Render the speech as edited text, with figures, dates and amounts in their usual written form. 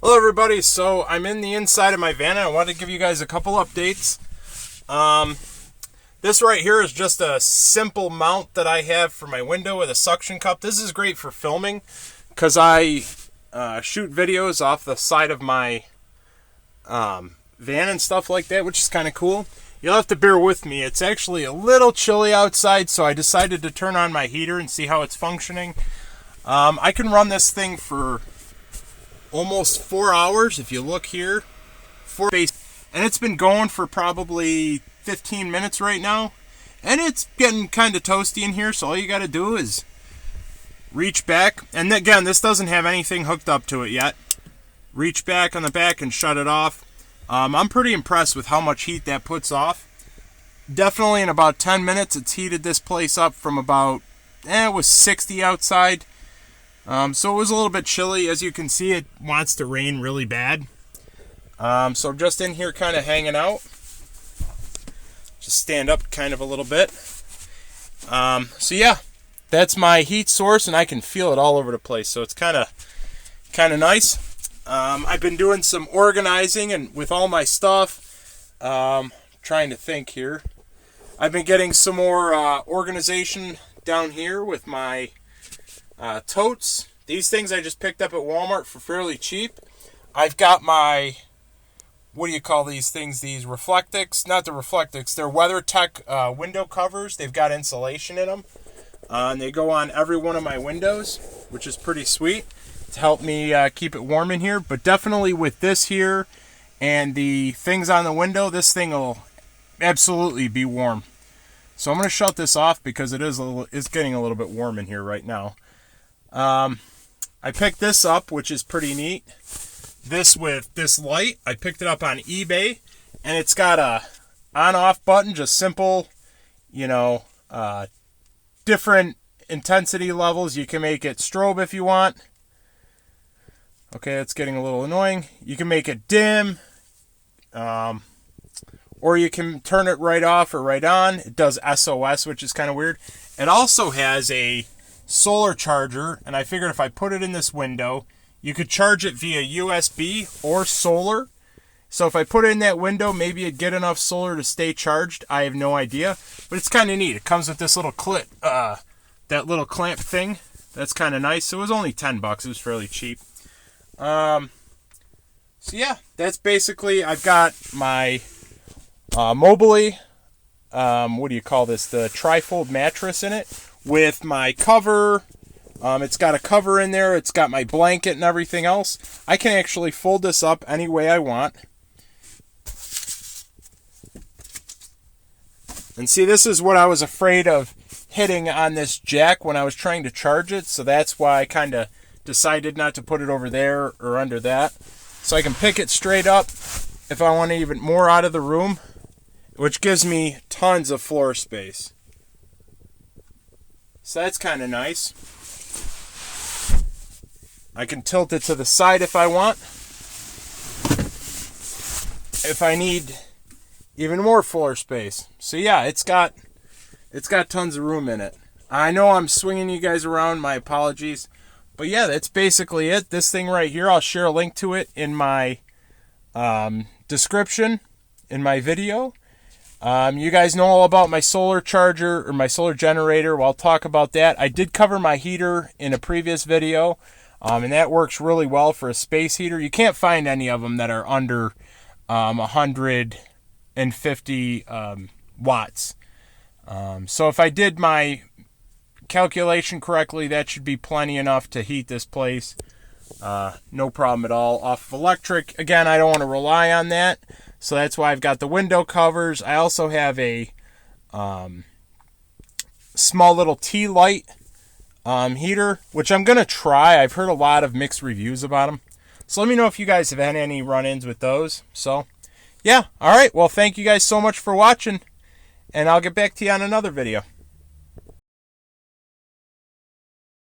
Hello everybody, so I'm in the inside of my van and I wanted to give you guys a couple updates. This right here is just a simple mount that I have for my window with a suction cup. This is great for filming because I shoot videos off the side of my van and stuff like that, which is kind of cool. You'll have to bear with me. It's actually a little chilly outside, so I decided to turn on my heater and see how it's functioning. I can run this thing for almost 4 hours if you look here, and it's been going for probably 15 minutes right now, and it's getting kind of toasty in here. So all you got to do is reach back, and again, this doesn't have anything hooked up to it yet. Reach back on the back and shut it off. I'm pretty impressed with how much heat that puts off. Definitely in about 10 minutes it's heated this place up from about it was 60 outside. So it was a little bit chilly. As you can see, it wants to rain really bad. So I'm just in here kind of hanging out. Just stand up kind of a little bit. So yeah, that's my heat source, and I can feel it all over the place. So it's kind of nice. I've been doing some organizing and with all my stuff. Trying to think here. I've been getting some more organization down here with my totes. These things I just picked up at Walmart for fairly cheap. I've got my, what do you call these things? These Reflectix, not the Reflectix, they're WeatherTech window covers. They've got insulation in them. And they go on every one of my windows, which is pretty sweet to help me keep it warm in here. But definitely with this here and the things on the window, this thing will absolutely be warm. So I'm going to shut this off because it's getting a little bit warm in here right now. I picked this up, which is pretty neat. This with this light, I picked it up on eBay, and it's got a on-off button, just simple, different intensity levels. You can make it strobe if you want. Okay, it's getting a little annoying. You can make it dim, or you can turn it right off or right on. It does SOS, which is kind of weird. It also has a solar charger, and I figured if I put it in this window, you could charge it via USB or solar. So if I put it in that window, maybe it'd get enough solar to stay charged. I have no idea, but it's kind of neat. It comes with this little clip, that little clamp thing. That's kind of nice. So it was only $10. It was fairly cheap. So yeah, that's basically. I've got my Mobley, what do you call this? The trifold mattress in it with my cover. It's got a cover in there. It's got my blanket and everything else. I can actually fold this up any way I want. And see, this is what I was afraid of hitting on this jack when I was trying to charge it. So that's why I kind of decided not to put it over there or under that. So I can pick it straight up if I want even more out of the room, which gives me tons of floor space. So that's kind of nice. I can tilt it to the side if I want. If I need even more floor space. So yeah, it's got tons of room in it. I know I'm swinging you guys around, my apologies. But yeah, that's basically it. This thing right here, I'll share a link to it in my description in my video. You guys know all about my solar charger or my solar generator. Well, I'll talk about that. I did cover my heater in a previous video, and that works really well for a space heater. You can't find any of them that are under 150 watts. So if I did my calculation correctly, that should be plenty enough to heat this place. No problem at all. Off of electric, again, I don't want to rely on that. So that's why I've got the window covers. I also have a small little tea light heater, which I'm going to try. I've heard a lot of mixed reviews about them. So let me know if you guys have had any run-ins with those. So, yeah. All right. Well, thank you guys so much for watching, and I'll get back to you on another video.